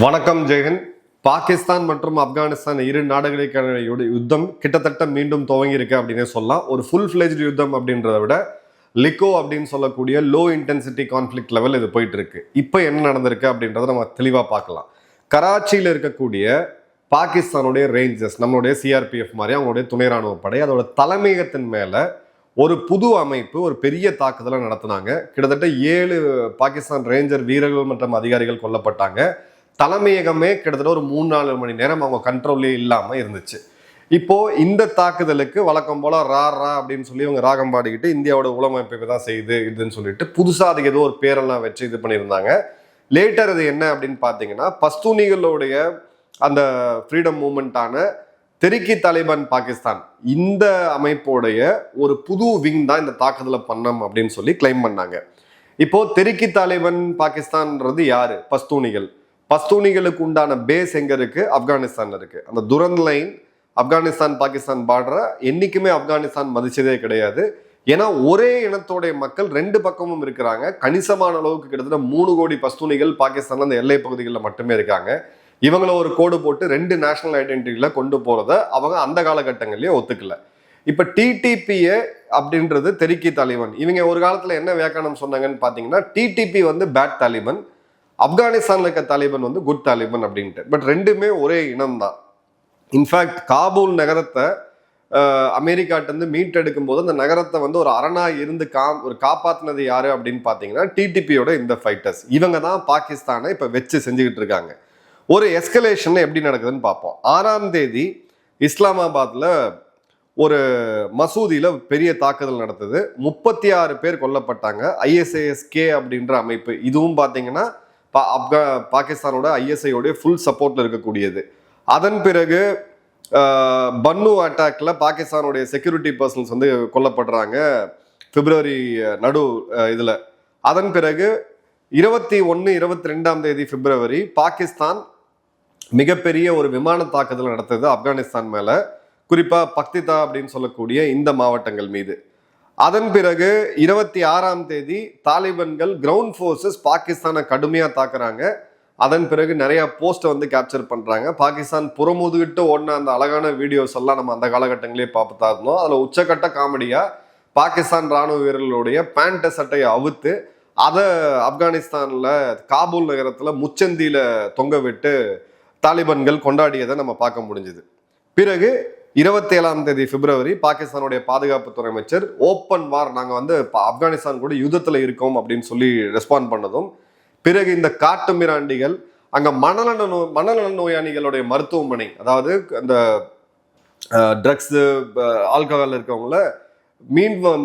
வணக்கம் ஜெயன். பாகிஸ்தான் மற்றும் ஆப்கானிஸ்தான் இரு நாடுகளுக்கான யுத்தம் கிட்டத்தட்ட மீண்டும் துவங்கி இருக்கு அப்படின்னு சொல்லலாம். ஒரு ஃபுல் ஃபிளெஜ்டு யுத்தம் அப்படின்றத விட லிகோ அப்படின்னு சொல்லக்கூடிய லோ இன்டென்சிட்டி கான்ஃபிளிக் லெவல் இது போயிட்டு இருக்கு. இப்போ என்ன நடந்திருக்கு அப்படின்றத நம்ம தெளிவாக பார்க்கலாம். கராச்சியில் இருக்கக்கூடிய பாகிஸ்தானுடைய ரேஞ்சர்ஸ், நம்மளுடைய சிஆர்பிஎஃப் மாதிரி அவங்களுடைய துணை ராணுவ படை, அதோட தலைமையகத்தின் மேலே ஒரு புது அமைப்பு ஒரு பெரிய தாக்குதலை நடத்தினாங்க. கிட்டத்தட்ட 7 பாகிஸ்தான் ரேஞ்சர் வீரர்கள் மற்றும் அதிகாரிகள் கொல்லப்பட்டாங்க. தலைமையகமே கிட்டத்தட்ட ஒரு 3-4 மணி நேரம் அவங்க கண்ட்ரோல்லே இல்லாமல் இருந்துச்சு. இப்போ இந்த தாக்குதலுக்கு வழக்கம் போல ரா அப்படின்னு சொல்லி அவங்க ராகம் பாடிக்கிட்டு இந்தியாவோட உளமைப்பு தான் செய்யுது இதுன்னு சொல்லிட்டு புதுசாக அதுக்கு ஏதோ ஒரு பேரெல்லாம் வச்சு இது பண்ணியிருந்தாங்க. லேட்டர் அது என்ன அப்படின்னு பார்த்தீங்கன்னா, பஸ்தூனிகளுடைய அந்த ஃப்ரீடம் மூமெண்ட்டான தெரிக்கி தாலிபான் பாகிஸ்தான், இந்த அமைப்போடைய ஒரு புது விங் தான் இந்த தாக்குதலை பண்ணோம் அப்படின்னு சொல்லி கிளைம் பண்ணாங்க. இப்போ தெரிக்கி தாலிபான் பாகிஸ்தான்ன்றது யாரு? பஸ்தூனிகளுக்கு உண்டான பேஸ் எங்க இருக்கு? ஆப்கானிஸ்தான் இருக்கு. அந்த துரந்த் லைன் ஆப்கானிஸ்தான் பாகிஸ்தான் பார்டரை என்னைக்குமே ஆப்கானிஸ்தான் மதிச்சதே கிடையாது. ஏன்னா ஒரே இனத்தோடைய மக்கள் 2 பக்கமும் இருக்கிறாங்க. கணிசமான அளவுக்கு கிட்டத்தட்ட 3 கோடி பஸ்தூனிகள் பாகிஸ்தான்ல அந்த எல்லை பகுதிகளில் மட்டுமே இருக்காங்க. இவங்கள ஒரு கோடு போட்டு 2 நேஷனல் ஐடென்டிட்டியில கொண்டு போறத அவங்க அந்த காலகட்டங்கள்லயே ஒத்துக்கல. இப்ப டிடிபிஏ அப்படின்றது தெரிக்கி தாலிபான். இவங்க ஒரு காலத்துல என்ன வியாக்கியானம் சொன்னாங்கன்னு பாத்தீங்கன்னா, டிடிபி பேட் தாலிபான், ஆப்கானிஸ்தான்ல இருக்க தாலிபான் குட் தாலிபான் அப்படின்ட்டு. பட் ரெண்டுமே ஒரே இனம் தான். இன்ஃபேக்ட் காபூல் நகரத்தை அமெரிக்காட்டிருந்து மீட்டெடுக்கும் போது அந்த நகரத்தை ஒரு அரணா இருந்து காப்பாத்தினது யாரு அப்படின்னு பாத்தீங்கன்னா டிடிபியோட இந்த ஃபைட்டர்ஸ். இவங்க தான் பாகிஸ்தானை இப்ப வச்சு செஞ்சுக்கிட்டு இருக்காங்க. ஒரு எஸ்கலேஷன் எப்படி நடக்குதுன்னு பார்ப்போம். 6ஆம் தேதி இஸ்லாமாபாத்ல ஒரு மசூதியில பெரிய தாக்குதல் நடந்தது. 36 பேர் கொல்லப்பட்டாங்க. ISIS-K அப்படின்ற அமைப்பு, இதுவும் பாத்தீங்கன்னா பாகிஸ்தானோட ISI-யோட ஃபுல் சப்போர்ட்ல இருக்கக்கூடியது. அதன் பிறகு பன்னு அட்டாக்ல பாகிஸ்தானுடைய செக்யூரிட்டி பர்சன்ஸ் கொல்லப்படுறாங்க பிப்ரவரி நடு இதுல. அதன் பிறகு 21, 22ஆம் தேதி பிப்ரவரி பாகிஸ்தான் மிகப்பெரிய ஒரு விமான தாக்குதல் நடத்துது ஆப்கானிஸ்தான் மேல, குறிப்பா பக்திதா அப்படின்னு சொல்லக்கூடிய இந்த மாவட்டங்கள் மீது. அதன் பிறகு 26ஆம் தேதி தாலிபான்கள் கிரவுண்ட் ஃபோர்ஸஸ் பாகிஸ்தானை கடுமையா தாக்குறாங்க. அதன் பிறகு நிறைய போஸ்ட்டை கேப்சர் பண்றாங்க. பாகிஸ்தான் புறமுதுகிட்டு ஓடின அந்த அழகான வீடியோஸ் எல்லாம் நம்ம அந்த காலகட்டங்களே பார்த்துதான் இருந்தோம். அதுல உச்சக்கட்ட காமெடியா பாகிஸ்தான் ராணுவ வீரர்களுடைய பேண்ட் சட்டையை அவுத்து அதை ஆப்கானிஸ்தான்ல காபூல் நகரத்துல முச்சந்தியில தொங்க விட்டு தாலிபான்கள் கொண்டாடியதை நம்ம பார்க்க முடிஞ்சது. பிறகு 27ஆம் தேதி பிப்ரவரி பாகிஸ்தானுடைய பாதுகாப்புத்துறை அமைச்சர் ஓப்பன் வார், நாங்க ஆப்கானிஸ்தான் கூட யுத்தத்துல இருக்கோம் அப்படின்னு சொல்லி ரெஸ்பாண்ட் பண்ணதும், பிறகு இந்த காட்டு மிராண்டிகள் அங்க மனநல நோயாளிகளுடைய மருத்துவமனை, அதாவது அந்த ட்ரக்ஸ் ஆல்கஹால் இருக்கவங்கள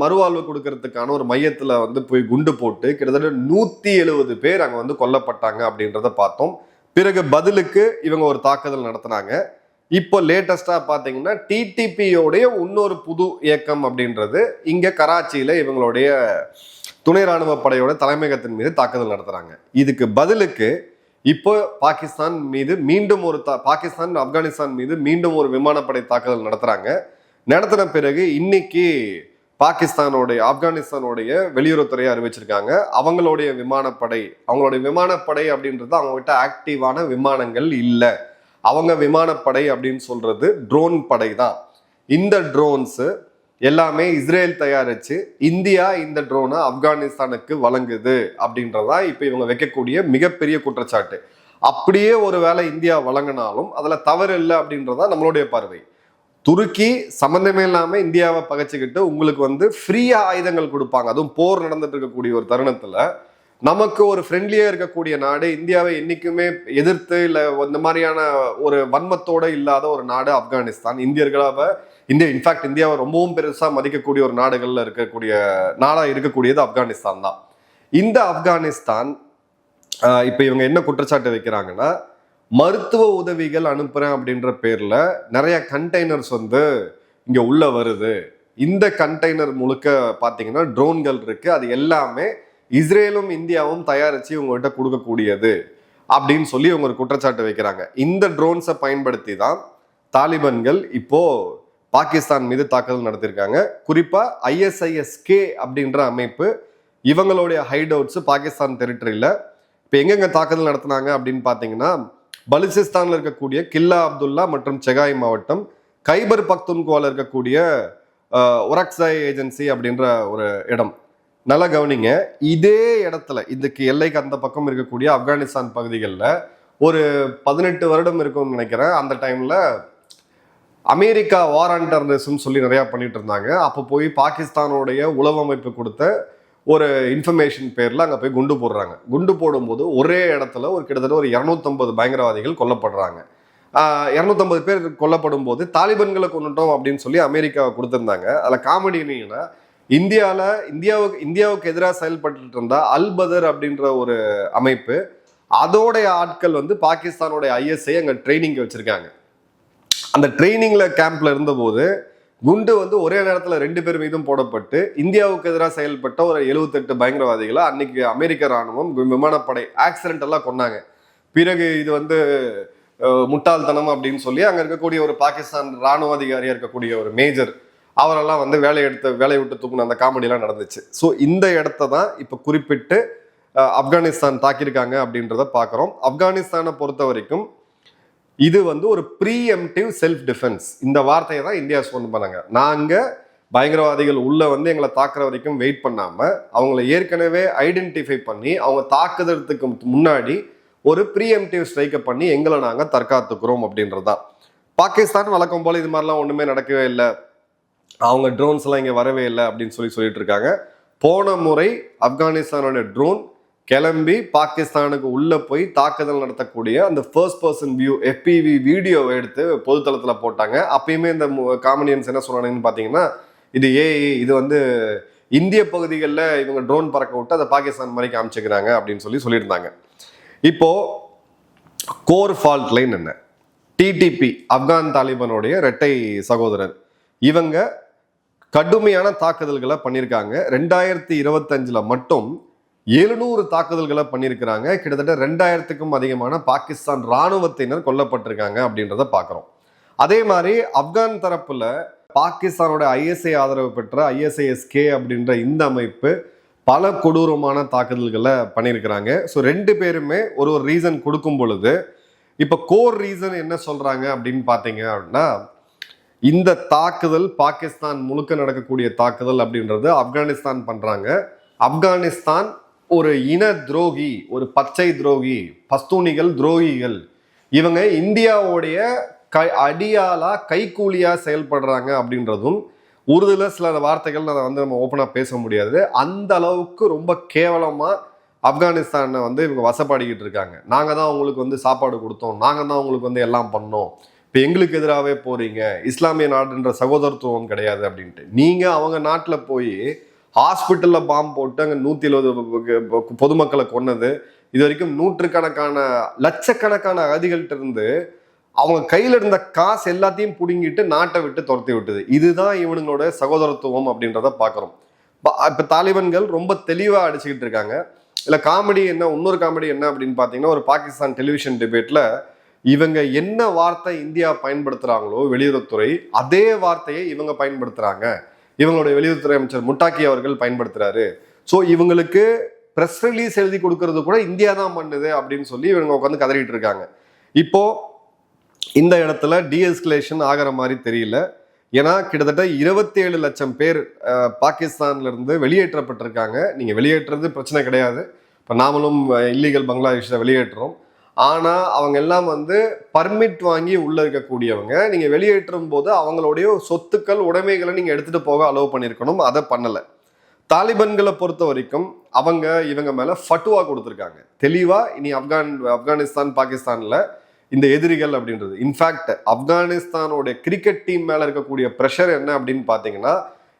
மறுவாழ்வு கொடுக்கறதுக்கான ஒரு மையத்துல போய் குண்டு போட்டு கிட்டத்தட்ட 170 பேர் அங்க கொல்லப்பட்டாங்க அப்படின்றத பார்த்தோம். பிறகு பதிலுக்கு இவங்க ஒரு தாக்குதல் நடத்தினாங்க. இப்போ லேட்டஸ்டா பாத்தீங்கன்னா டிடிபியோடைய இன்னொரு புது இயக்கம் அப்படின்றது இங்க கராச்சியில இவங்களுடைய துணை ராணுவ படையோட தலைமையகத்தின் மீது தாக்குதல் நடத்துறாங்க. இதுக்கு பதிலுக்கு இப்போ பாகிஸ்தான் மீது மீண்டும் பாகிஸ்தான் ஆப்கானிஸ்தான் மீது மீண்டும் ஒரு விமானப்படை தாக்குதல் நடத்தின பிறகு இன்னைக்கு ஆப்கானிஸ்தானுடைய வெளியுறவுத்துறையை அறிவிச்சிருக்காங்க. அவங்களுடைய விமானப்படை அப்படின்றது அவங்க கிட்ட ஆக்டிவான விமானங்கள் இல்லை. அவங்க விமானப்படை அப்படின்னு சொல்றது ட்ரோன் படை தான். இந்த ட்ரோன்ஸ் எல்லாமே இஸ்ரேல் தயாரிச்சு இந்தியா இந்த ட்ரோனை ஆப்கானிஸ்தானுக்கு வழங்குது அப்படின்றதா இப்ப இவங்க வைக்கக்கூடிய மிகப்பெரிய குற்றச்சாட்டு. அப்படியே ஒருவேளை இந்தியா வழங்கினாலும் அதுல தவறு இல்லை அப்படின்றதா நம்மளுடைய பார்வை. துருக்கி சம்பந்தமே இல்லாம இந்தியாவை பகைச்சுக்கிட்டு உங்களுக்கு ஃப்ரீயா ஆயுதங்கள் கொடுப்பாங்க. அதுவும் போர் நடந்துட்டு இருக்கக்கூடிய ஒரு தருணத்துல நமக்கு ஒரு ஃப்ரெண்ட்லியா இருக்கக்கூடிய நாடு, இந்தியாவை என்னைக்குமே எதிர்த்து இல்ல இந்த மாதிரியான ஒரு வன்மத்தோட இல்லாத ஒரு நாடு ஆப்கானிஸ்தான். இன்ஃபேக்ட் இந்தியாவை ரொம்பவும் பெருசா மதிக்கக்கூடிய ஒரு நாடா இருக்கக்கூடியது ஆப்கானிஸ்தான் தான். இந்த ஆப்கானிஸ்தான் இப்ப இவங்க என்ன குற்றச்சாட்டு வைக்கிறாங்கன்னா, மருத்துவ உதவிகள் அனுப்புறேன் அப்படின்ற பேர்ல நிறைய கண்டெய்னர்ஸ் இங்க உள்ள வருது. இந்த கண்டெய்னர் முழுக்க பாத்தீங்கன்னா ட்ரோன்கள் இருக்கு. அது எல்லாமே இஸ்ரேலும் இந்தியாவும் தயாரிச்சு இவங்ககிட்ட கொடுக்கக்கூடியது அப்படின்னு சொல்லி இவங்க ஒரு குற்றச்சாட்டு வைக்கிறாங்க. இந்த ட்ரோன்ஸை பயன்படுத்தி தான் தாலிபான்கள் இப்போ பாகிஸ்தான் மீது தாக்குதல் நடத்திருக்காங்க. குறிப்பா ISIS-K அப்படின்ற அமைப்பு இவங்களுடைய ஹைட் அவுட்ஸ் பாகிஸ்தான் டெரிட்டரியில இப்போ எங்கெங்க தாக்குதல் நடத்தினாங்க அப்படின்னு பார்த்தீங்கன்னா, பலுச்சிஸ்தான்ல இருக்கக்கூடிய கில்லா அப்துல்லா மற்றும் செகாய் மாவட்டம், கைபர் பக்துன்குவால இருக்கக்கூடிய ஒரக்ஸாய் ஏஜென்சி அப்படின்ற ஒரு இடம். நல்லா கவனிங்க, இதே இடத்துல இதுக்கு எல்லைக்கு அந்த பக்கம் இருக்கக்கூடிய ஆப்கானிஸ்தான் பகுதிகளில் ஒரு 18 வருடம் இருக்கும்னு நினைக்கிறேன். அந்த டைம்ல அமெரிக்கா வார் ஆன் டெரரிசம் சொல்லி நிறைய பண்ணிட்டு இருந்தாங்க. அப்போ போய் பாகிஸ்தானுடைய உளவு அமைப்பு கொடுத்த ஒரு இன்ஃபர்மேஷன் பேர்ல அங்க போய் குண்டு போடுறாங்க. குண்டு போடும்போது ஒரே இடத்துல ஒரு கிட்டத்தட்ட ஒரு 250 பயங்கரவாதிகள் கொல்லப்படுறாங்க. 250 பேர் கொல்லப்படும் போது தாலிபன்களை கொண்டுட்டோம் அப்படின்னு சொல்லி அமெரிக்கா கொடுத்திருந்தாங்க. அதுல காமெடி என்னன்னா, இந்தியாவுக்கு எதிராக செயல்பட்டு இருந்த அல் பதர் அப்படின்ற ஒரு அமைப்பு, அதோடைய ஆட்கள் வந்து பாகிஸ்தானோட ISI அங்க ட்ரைனிங் வச்சிருக்காங்க. அந்த ட்ரைனிங்ல கேம்ப்ல இருந்தபோது குண்டு வந்து ஒரே நேரத்துல 2 பேர் மீதும் போடப்பட்டு இந்தியாவுக்கு எதிராக செயல்பட்ட ஒரு 78 பயங்கரவாதிகளை அன்னைக்கு அமெரிக்க ராணுவம் விமானப்படை ஆக்சிடென்ட் எல்லாம் கொன்னாங்க. பிறகு இது வந்து முட்டாள்தனம் அப்படின்னு சொல்லி அங்க இருக்கக்கூடிய ஒரு பாகிஸ்தான் ராணுவ அதிகாரியா இருக்கக்கூடிய ஒரு மேஜர் அவரெல்லாம் வந்து வேலையை விட்டு தூக்குன அந்த காமெடி எல்லாம் நடந்துச்சு. ஸோ இந்த இடத்த தான் இப்ப குறிப்பிட்டு ஆப்கானிஸ்தான் தாக்கியிருக்காங்க அப்படின்றத பாக்குறோம். ஆப்கானிஸ்தானை பொறுத்த வரைக்கும் இது வந்து ஒரு ப்ரீஎம்டிவ் செல்ஃப் டிஃபென்ஸ், இந்த வார்த்தையை தான் இந்தியா சொன்ன பண்ணாங்க. நாங்க பயங்கரவாதிகள் உள்ள வந்து எங்களை தாக்குற வரைக்கும் வெயிட் பண்ணாம அவங்களை ஏற்கனவே ஐடென்டிஃபை பண்ணி அவங்க தாக்குதலுக்கு முன்னாடி ஒரு ப்ரீஎம்டிவ் ஸ்ட்ரைக்கை பண்ணி எங்களை நாங்க தற்காத்துக்கிறோம் அப்படின்றதுதான். பாகிஸ்தான் வழக்கம் போல இது மாதிரிலாம் ஒண்ணுமே நடக்கவே இல்லை, அவங்க ட்ரோன்ஸ் எல்லாம் இங்க வரவே இல்லை அப்படின்னு சொல்லிட்டு இருக்காங்க. போன முறை ஆப்கானிஸ்தானோட ட்ரோன் கிளம்பி பாகிஸ்தானுக்கு உள்ள போய் தாக்குதல் நடத்தக்கூடிய அந்த ஃபர்ஸ்ட் பர்சன் வியூ FPV வீடியோவை எடுத்து பொதுத்தளத்துல போட்டாங்க. அப்பயுமே இந்த காமெடியன்ஸ் என்ன சொன்னாங்கன்னு பாத்தீங்கன்னா, இது இது வந்து இந்திய பகுதிகளில் இவங்க ட்ரோன் பறக்க விட்டு அதை பாகிஸ்தான் மாதிரி காமிச்சுக்கிறாங்க அப்படின்னு சொல்லியிருந்தாங்க. இப்போ கோர் ஃபால்ட் லைன் என்ன? TTP ஆப்கான் தாலிபானுடைய இரட்டை சகோதரர், இவங்க கடுமையான தாக்குதல்களை பண்ணியிருக்காங்க. 2025 மட்டும் 700 தாக்குதல்களை பண்ணியிருக்கிறாங்க. கிட்டத்தட்ட 2000க்கும் அதிகமான பாகிஸ்தான் இராணுவத்தினர் கொல்லப்பட்டிருக்காங்க அப்படின்றத பார்க்குறோம். அதே மாதிரி ஆப்கான் தரப்புல பாகிஸ்தானோட ISI ஆதரவு பெற்ற ISIS-K அப்படின்ற இந்த அமைப்பு பல கொடூரமான தாக்குதல்களை பண்ணியிருக்கிறாங்க. ஸோ 2 பேருமே ஒரு ரீசன் கொடுக்கும் பொழுது இப்போ கோர் ரீசன் என்ன சொல்றாங்க அப்படின்னு பார்த்தீங்க அப்படின்னா, இந்த தாக்குதல் பாகிஸ்தான் முழுக்க நடக்கக்கூடிய தாக்குதல் அப்படின்றது ஆப்கானிஸ்தான் பண்றாங்க. ஆப்கானிஸ்தான் ஒரு இன துரோகி, ஒரு பச்சை துரோகி, பஸ்தூனிகள் துரோகிகள், இவங்க இந்தியாவுடைய அடியாளா கைக்கூலியா செயல்படுறாங்க அப்படின்றதும் உறுதியில சில வார்த்தைகள் அதை வந்து நம்ம ஓப்பனா பேச முடியாது. அந்த அளவுக்கு ரொம்ப கேவலமா ஆப்கானிஸ்தானை வந்து இவங்க வசப்பாடிக்கிட்டு இருக்காங்க. நாங்க தான் உங்களுக்கு வந்து சாப்பாடு கொடுத்தோம், நாங்க தான் உங்களுக்கு வந்து எல்லாம் பண்ணோம், இப்போ எங்களுக்கு எதிராகவே போறீங்க, இஸ்லாமிய நாடுன்ற சகோதரத்துவம் கிடையாது அப்படின்ட்டு. நீங்க அவங்க நாட்டில் போய் ஹாஸ்பிட்டல்ல பாம்பு போட்டு அங்கே 170 பொதுமக்களை கொன்னது, இது வரைக்கும் நூற்றுக்கணக்கான லட்சக்கணக்கான அகதிகள்கிட்ட இருந்து அவங்க கையில இருந்த காசு எல்லாத்தையும் புடுங்கிட்டு நாட்டை விட்டு துரத்தி விட்டது. இதுதான் இவனுங்களோட சகோதரத்துவம் அப்படின்றத பாக்குறோம். இப்ப தாலிபான்கள் ரொம்ப தெளிவா அடிச்சுக்கிட்டு இருக்காங்க. இல்ல காமெடி என்ன, இன்னொரு காமெடி என்ன அப்படின்னு பாத்தீங்கன்னா, ஒரு பாகிஸ்தான் டெலிவிஷன் டிபேட்ல இவங்க என்ன வார்த்தை இந்தியா பயன்படுத்துறாங்களோ வெளியுறவுத்துறை, அதே வார்த்தையை இவங்க பயன்படுத்துறாங்க. இவங்களுடைய வெளியுறவுத்துறை அமைச்சர் முட்டாக்கி அவர்கள் பயன்படுத்துறாரு. ஸோ இவங்களுக்கு பிரஸ் ரிலீஸ் எழுதி கொடுக்கறது கூட இந்தியா தான் பண்ணுது அப்படின்னு சொல்லி இவங்க உட்காந்து கதறிட்டு இருக்காங்க. இப்போ இந்த இடத்துல டீஎஸ்கலேஷன் ஆகிற மாதிரி தெரியல. ஏன்னா கிட்டத்தட்ட 27 லட்சம் பேர் பாகிஸ்தான்ல இருந்து வெளியேற்றப்பட்டிருக்காங்க. நீங்க வெளியேற்றுறது பிரச்சனை கிடையாது, இப்போ நாமளும் இல்லீகல் பங்களாதேஷை வெளியேற்றுறோம். ஆனா அவங்க எல்லாம் வந்து பர்மிட் வாங்கி உள்ள இருக்கக்கூடியவங்க. நீங்க வெளியேற்றும் போது அவங்களுடைய சொத்துக்கள் உடைமைகளை நீங்க எடுத்துட்டு போக அலோவ் பண்ணிருக்கணும், அதை பண்ணல. தாலிபான்களை பொறுத்த வரைக்கும் இவங்க மேல ஃபட்டுவா கொடுத்துருக்காங்க தெளிவா. இனி ஆப்கானிஸ்தான் பாகிஸ்தான்ல இந்த எதிரிகள் அப்படின்றது. இன்ஃபேக்ட் ஆப்கானிஸ்தானோட கிரிக்கெட் டீம் மேல இருக்கக்கூடிய ப்ரெஷர் என்ன அப்படின்னு பாத்தீங்கன்னா,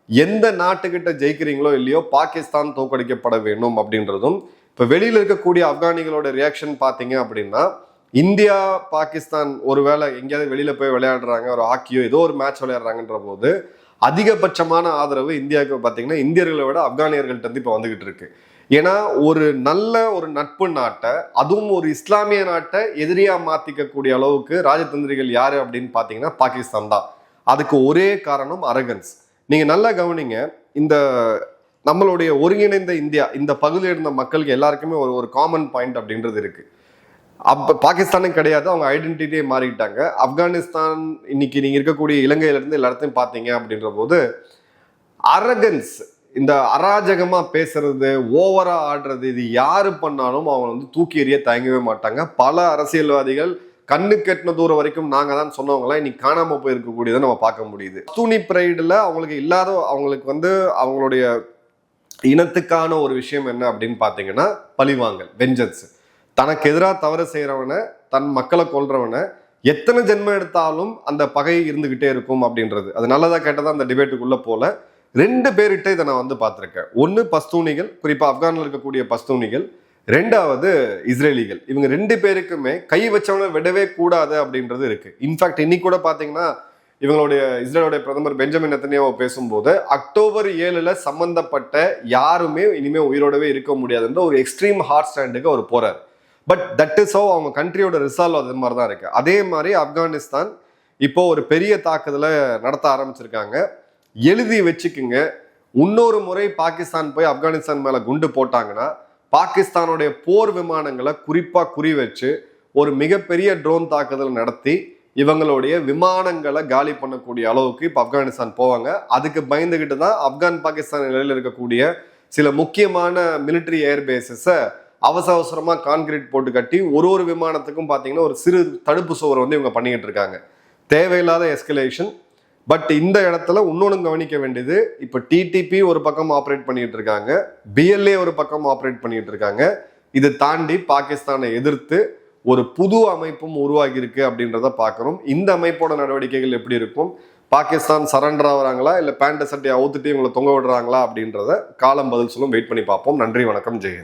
எந்த நாட்டுக்கிட்ட ஜெயிக்கிறீங்களோ இல்லையோ பாகிஸ்தான் தோற்கடிக்கப்பட வேண்டும் அப்படின்றதும். இப்போ வெளியில் இருக்கக்கூடிய ஆப்கானிகளோட ரியாக்ஷன் பார்த்தீங்க அப்படின்னா, இந்தியா பாகிஸ்தான் ஒருவேளை எங்கேயாவது வெளியில போய் விளையாடுறாங்க, ஒரு ஹாக்கியோ ஏதோ ஒரு மேட்ச் விளையாடுறாங்கன்ற போது அதிகபட்சமான ஆதரவு இந்தியாவுக்கு பார்த்தீங்கன்னா இந்தியர்களை விட ஆப்கானியர்கள்ட்ட இருந்து இப்போ வந்துகிட்டு இருக்கு. ஏன்னா ஒரு நல்ல ஒரு நட்பு நாட்டை, அதுவும் ஒரு இஸ்லாமிய நாட்டை எதிரியா மாத்திக்கக்கூடிய அளவுக்கு ராஜதந்திரிகள் யாரு அப்படின்னு பார்த்தீங்கன்னா பாகிஸ்தான் தான். அதுக்கு ஒரே காரணம் அரகன்ஸ். நீங்க நல்லா கவனிங்க, இந்த நம்மளுடைய ஒருங்கிணைந்த இந்தியா இந்த பகுதியில் இருந்த மக்களுக்கு எல்லாருக்குமே ஒரு காமன் பாயிண்ட் அப்படின்றது இருக்கு. பாகிஸ்தானும் கிடையாது, அவங்க ஐடென்டிட்டியே மாறிட்டாங்க. ஆப்கானிஸ்தான் இன்னைக்கு நீங்க இருக்கக்கூடிய இலங்கையில இருந்து எல்லா இடத்தையும் பார்த்தீங்க அப்படின்ற போது அரகன்ஸ், இந்த அராஜகமா பேசுறது, ஓவரா ஆடுறது, இது யாரு பண்ணாலும் அவங்க வந்து தூக்கி எறிய தயங்கவே மாட்டாங்க. பல அரசியல்வாதிகள் கண்ணு கெட்டின தூரம் வரைக்கும் நாங்க தான் சொன்னவங்களாம் இன்னைக்கு காணாம போயிருக்கக்கூடியதை நம்ம பார்க்க முடியுது. பஸ்தூனி பிரைடுல அவங்களுக்கு இல்லாத, அவங்களுக்கு வந்து அவங்களுடைய இனத்துக்கான ஒரு விஷயம் என்ன அப்படின்னு பாத்தீங்கன்னா பழிவாங்கல், வெஞ்சன்ஸ். தனக்கு எதிராக தவறு செய்யறவனை, தன் மக்களை கொல்றவனை எத்தனை ஜென்மம் எடுத்தாலும் அந்த பகை இருந்துகிட்டே இருக்கும் அப்படின்றது. அது நல்லதா கேட்டதா அந்த டிபேட்டுக்குள்ள போல 2 பேர்கிட்ட இதை நான் வந்து பார்த்துருக்கேன். ஒன்று பஸ்தூனிகள், குறிப்பா ஆப்கானில் இருக்கக்கூடிய பஸ்தூனிகள், 2வது இஸ்ரேலிகள். இவங்க 2 பேருக்குமே கை வச்சவனை விடவே கூடாது அப்படின்றது இருக்கு. இன்ஃபேக்ட் இன்னைக்கு கூட பாத்தீங்கன்னா இவங்களுடைய இஸ்ரேலுடைய பிரதமர் பெஞ்சமின் நெத்தன்யாஹூ பேசும்போது அக்டோபர் 7 சம்பந்தப்பட்ட யாருமே இனிமே உயிரோடவே இருக்க முடியாதுன்ற ஒரு எக்ஸ்ட்ரீம் ஹார்ட் ஸ்டாண்டுக்கு அவர் போறார். பட் தட் இஸ் ஹவ் அவங்க கண்ட்ரியோட ரிசால்வ் அது மாதிரி தான் இருக்கு. அதே மாதிரி ஆப்கானிஸ்தான் இப்போ ஒரு பெரிய தாக்குதலை நடத்த ஆரம்பிச்சிருக்காங்க. எழுதி வச்சுக்குங்க, இன்னொரு முறை பாகிஸ்தான் போய் ஆப்கானிஸ்தான் மேல குண்டு போட்டாங்கன்னா பாகிஸ்தானுடைய போர் விமானங்களை குறிப்பா குறி வச்சு ஒரு மிகப்பெரிய ட்ரோன் தாக்குதல் நடத்தி இவங்களுடைய விமானங்களை காலி பண்ணக்கூடிய அளவுக்கு இப்போ ஆப்கானிஸ்தான் போவாங்க. அதுக்கு பயந்துகிட்டு தான் ஆப்கான் பாகிஸ்தான் நிலையில் இருக்கக்கூடிய சில முக்கியமான மிலிட்ரி ஏர்பேசஸை அவசரமா கான்கிரீட் போட்டு கட்டி ஒரு விமானத்துக்கும் பார்த்தீங்கன்னா ஒரு சிறு தடுப்பு சுவர் வந்து இவங்க பண்ணிக்கிட்டு இருக்காங்க. தேவையில்லாத எஸ்கலேஷன். பட் இந்த இடத்துல இன்னொன்று கவனிக்க வேண்டியது, இப்போ டிடிபி ஒரு பக்கம் ஆப்ரேட் பண்ணிட்டு இருக்காங்க, பிஎல்ஏ ஒரு பக்கம் ஆப்ரேட் பண்ணிட்டு இருக்காங்க. இது தாண்டி பாகிஸ்தானை எதிர்த்து ஒரு புது அமைப்பும் உருவாகி இருக்கு அப்படின்றத பார்க்கணும். இந்த அமைப்போட நடவடிக்கைகள் எப்படி இருக்கும், பாகிஸ்தான் சரண்டர் ஆகுறாங்களா இல்லை பேண்ட் சட்டையை அவுத்துட்டு இவங்களை தொங்க விடுறாங்களா அப்படின்றத காலம் பதில் சொல்லும். வெயிட் பண்ணி பார்ப்போம். நன்றி, வணக்கம், ஜெய்.